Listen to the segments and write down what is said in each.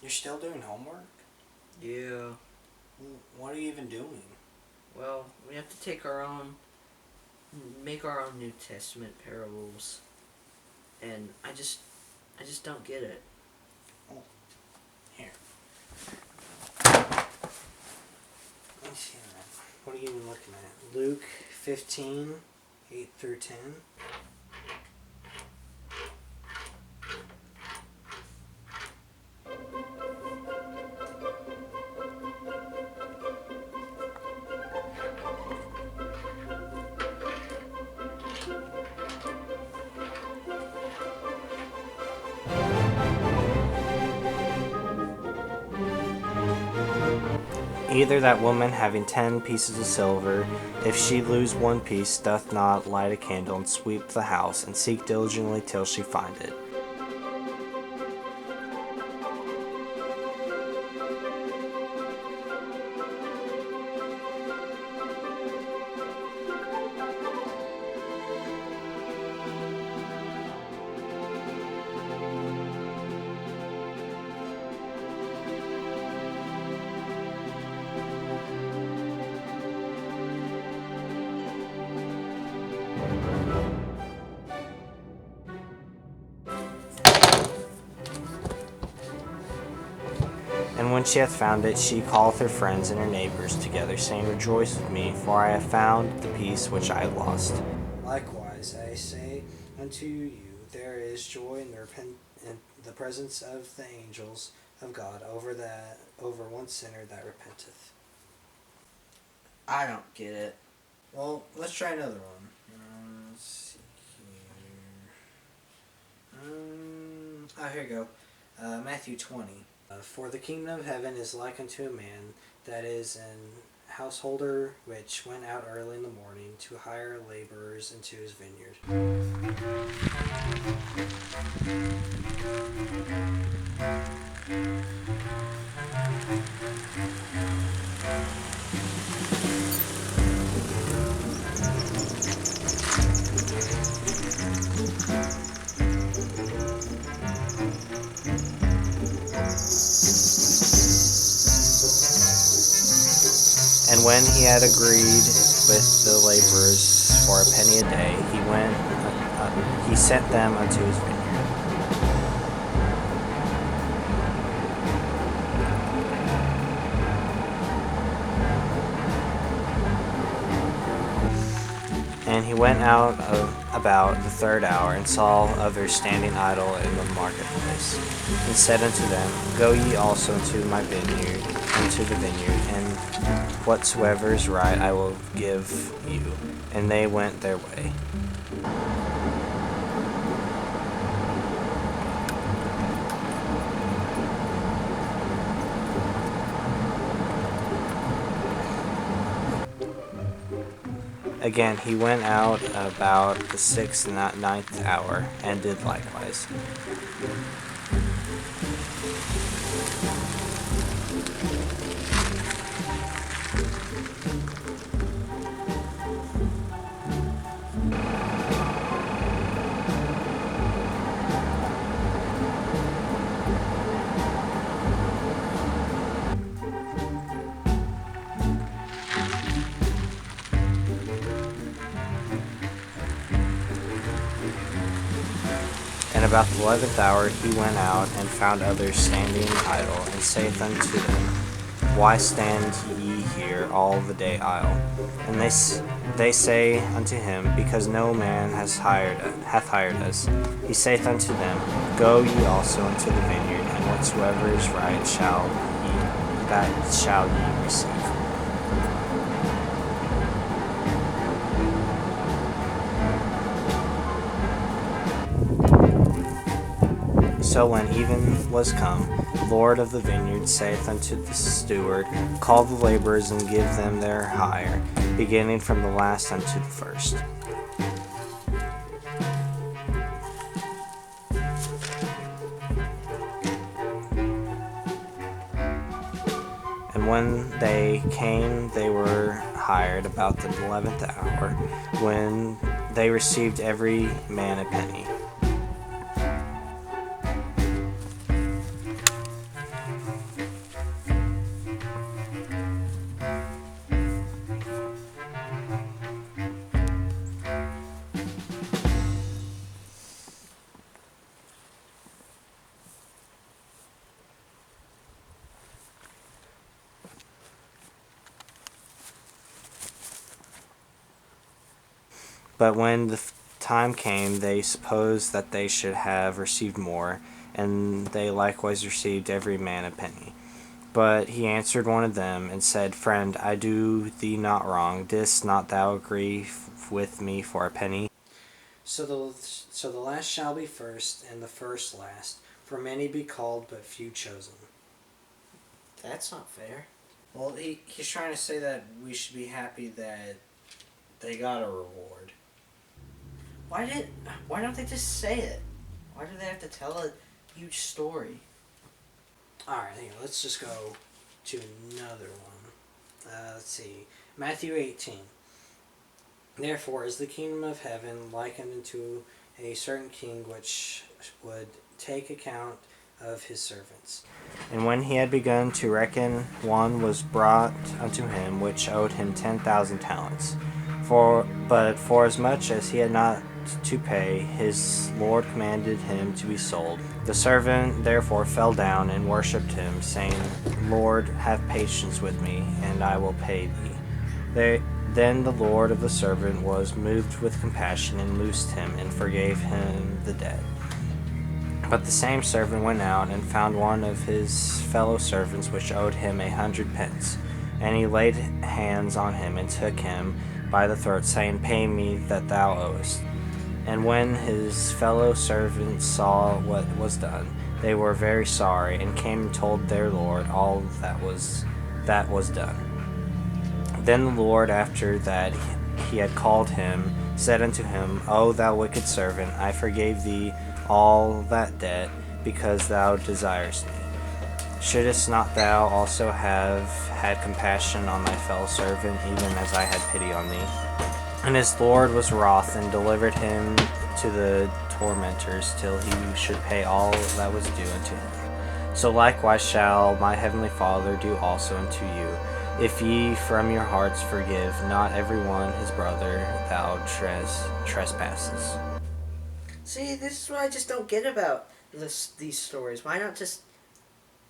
You're still doing homework? Yeah. What are you even doing? Well, we have to make our own New Testament parables, and I just don't get it. Oh, here. Let's see. What are you even looking at? Luke 15, 8 through 10. Either that woman having 10 pieces of silver, if she lose one piece, doth not light a candle and sweep the house, and seek diligently till she find it. And when she hath found it, she calleth her friends and her neighbors together, saying, Rejoice with me, for I have found the piece which I had lost. Likewise, I say unto you, there is joy in the presence of the angels of God over one sinner that repenteth. I don't get it. Well, let's try another one. Let's see here. Here you go. Matthew 20. For the kingdom of heaven is like unto a man that is an householder which went out early in the morning to hire laborers into his vineyard. And when he had agreed with the laborers for a penny a day, he sent them unto his vineyard. And he went out about the third hour, and saw others standing idle in the marketplace, and said unto them, Go ye also into the vineyard, and whatsoever is right I will give you. And they went their way. Again, he went out about the 6th and 9th hour, and did likewise. And about the 11th hour he went out, and found others standing idle, and saith unto them, Why stand ye here all the day idle? And they say unto him, Because no man hath hired us. He saith unto them, Go ye also into the vineyard, and whatsoever is right shall ye receive. So when even was come, the Lord of the vineyard saith unto the steward, Call the laborers, and give them their hire, beginning from the last unto the first. And when they came, they were hired about the 11th hour, when they received every man a penny. But when the time came, they supposed that they should have received more, and they likewise received every man a penny. But he answered one of them, and said, Friend, I do thee not wrong. Didst not thou agree with me for a penny? So the last shall be first, and the first last. For many be called, but few chosen. That's not fair. Well, he's trying to say that we should be happy that they got a reward. Why don't they just say it? Why do they have to tell a huge story? Alright, here, let's just go to another one. Let's see. Matthew 18. Therefore is the kingdom of heaven likened unto a certain king which would take account of his servants. And when he had begun to reckon, one was brought unto him which owed him 10,000 talents. But forasmuch as he had not to pay, his Lord commanded him to be sold. The servant therefore fell down and worshipped him, saying, Lord, have patience with me, and I will pay thee. Then the Lord of the servant was moved with compassion, and loosed him, and forgave him the debt. But the same servant went out, and found one of his fellow servants which owed him 100 pence. And he laid hands on him, and took him by the throat, saying, Pay me that thou owest. And when his fellow servants saw what was done, they were very sorry, and came and told their Lord all that was done. Then the Lord, after that he had called him, said unto him, O thou wicked servant, I forgave thee all that debt, because thou desirest me. Shouldest not thou also have had compassion on thy fellow servant, even as I had pity on thee? And his Lord was wroth, and delivered him to the tormentors, till he should pay all that was due unto him. So likewise shall my heavenly Father do also unto you, if ye from your hearts forgive not every one his brother thou trespasses. See, this is what I just don't get about these stories. Why not just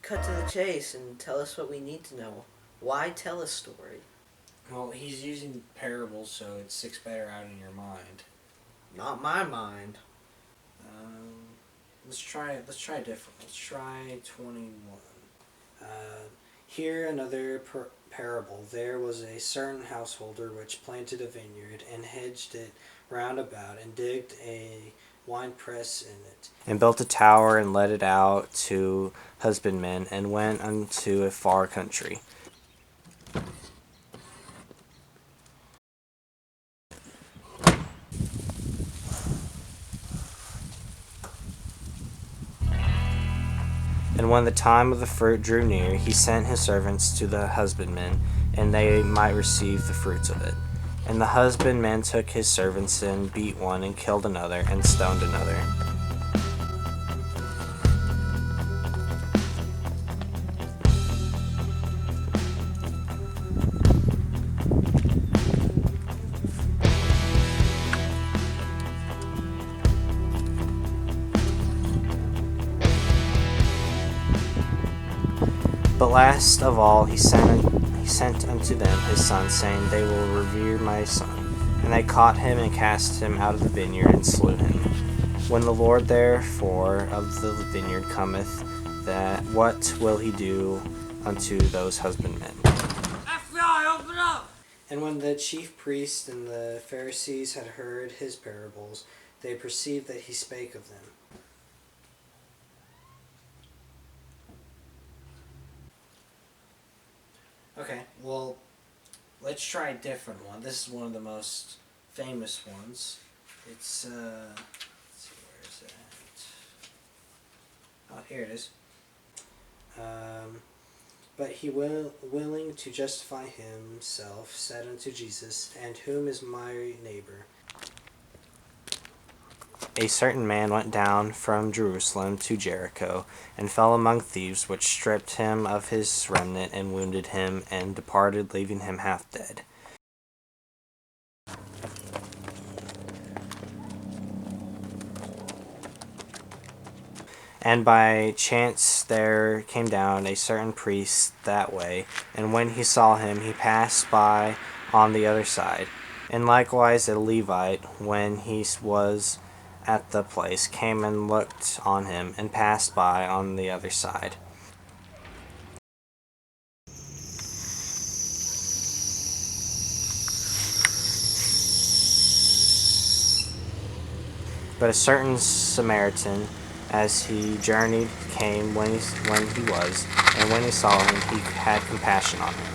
cut to the chase and tell us what we need to know? Why tell a story? Well, he's using parables, so it sticks better out in your mind. Not my mind. Let's try different. Let's try 21. Here another parable. There was a certain householder which planted a vineyard, and hedged it round about, and digged a winepress in it, and built a tower, and let it out to husbandmen, and went unto a far country. And when the time of the fruit drew near, he sent his servants to the husbandmen, and they might receive the fruits of it. And the husbandman took his servants, and beat one, and killed another, and stoned another. But last of all he sent unto them his son, saying, They will revere my son. And they caught him, and cast him out of the vineyard, and slew him. When the Lord therefore of the vineyard cometh, what will he do unto those husbandmen? FBI, open up! And when the chief priests and the Pharisees had heard his parables, they perceived that he spake of them. Okay, well, let's try a different one. This is one of the most famous ones. It's, let's see, where is it? Oh, here it is. But he willing to justify himself, said unto Jesus, And whom is my neighbor? A certain man went down from Jerusalem to Jericho, and fell among thieves, which stripped him of his remnant, and wounded him, and departed, leaving him half dead. And by chance there came down a certain priest that way, and when he saw him, he passed by on the other side. And likewise a Levite, when he was at the place, came and looked on him, and passed by on the other side. But a certain Samaritan, as he journeyed, came when he was, and when he saw him, he had compassion on him.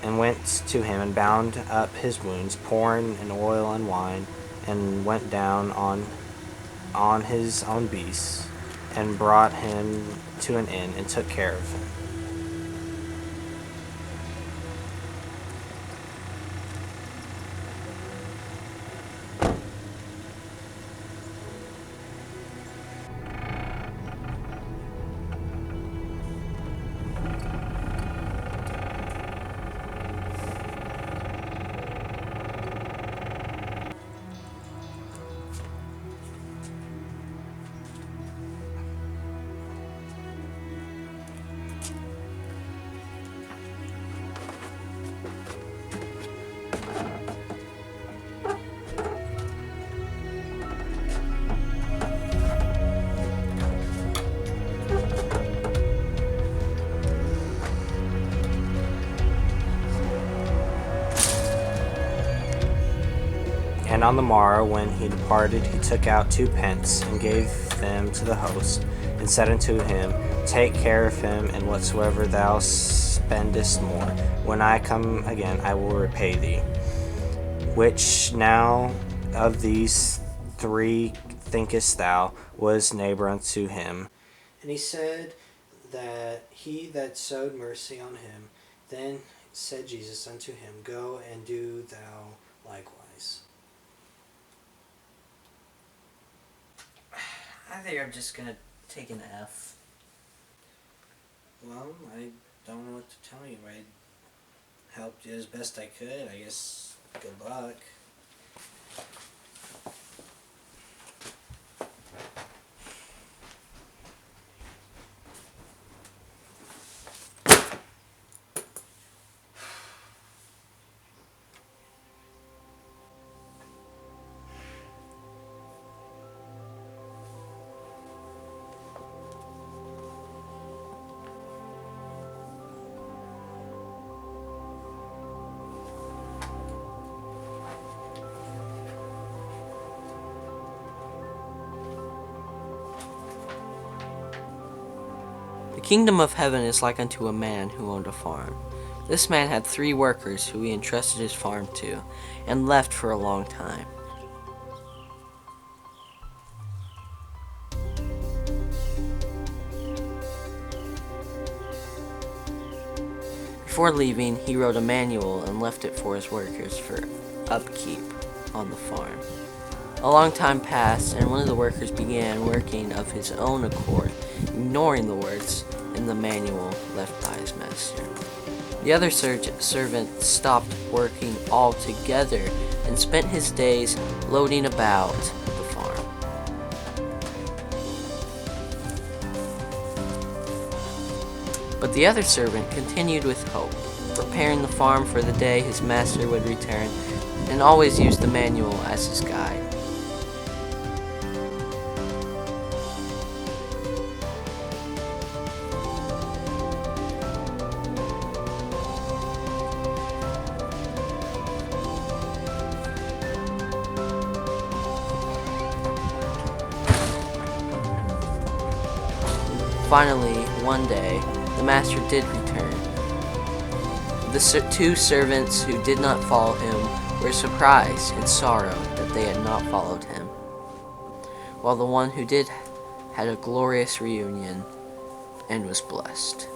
And went to him, and bound up his wounds, pouring in oil and wine, and went down on his own beasts, and brought him to an inn, and took care of him. And on the morrow, when he departed, he took out 2 pence, and gave them to the host, and said unto him, Take care of him, and whatsoever thou spendest more, when I come again, I will repay thee. Which now of these 3 thinkest thou was neighbor unto him? And he said that he that showed mercy on him. Then said Jesus unto him, Go and do thou likewise. I think I'm just gonna take an F. Well, I don't know what to tell you. I helped you as best I could. I guess good luck. The kingdom of heaven is like unto a man who owned a farm. This man had 3 workers who he entrusted his farm to, and left for a long time. Before leaving, he wrote a manual and left it for his workers for upkeep on the farm. A long time passed, and one of the workers began working of his own accord, ignoring the words in the manual left by his master. The other servant stopped working altogether and spent his days loading about the farm. But the other servant continued with hope, preparing the farm for the day his master would return, and always used the manual as his guide. Finally, one day, the master did return. The 2 servants who did not follow him were surprised and sorrowed that they had not followed him, while the one who did had a glorious reunion and was blessed.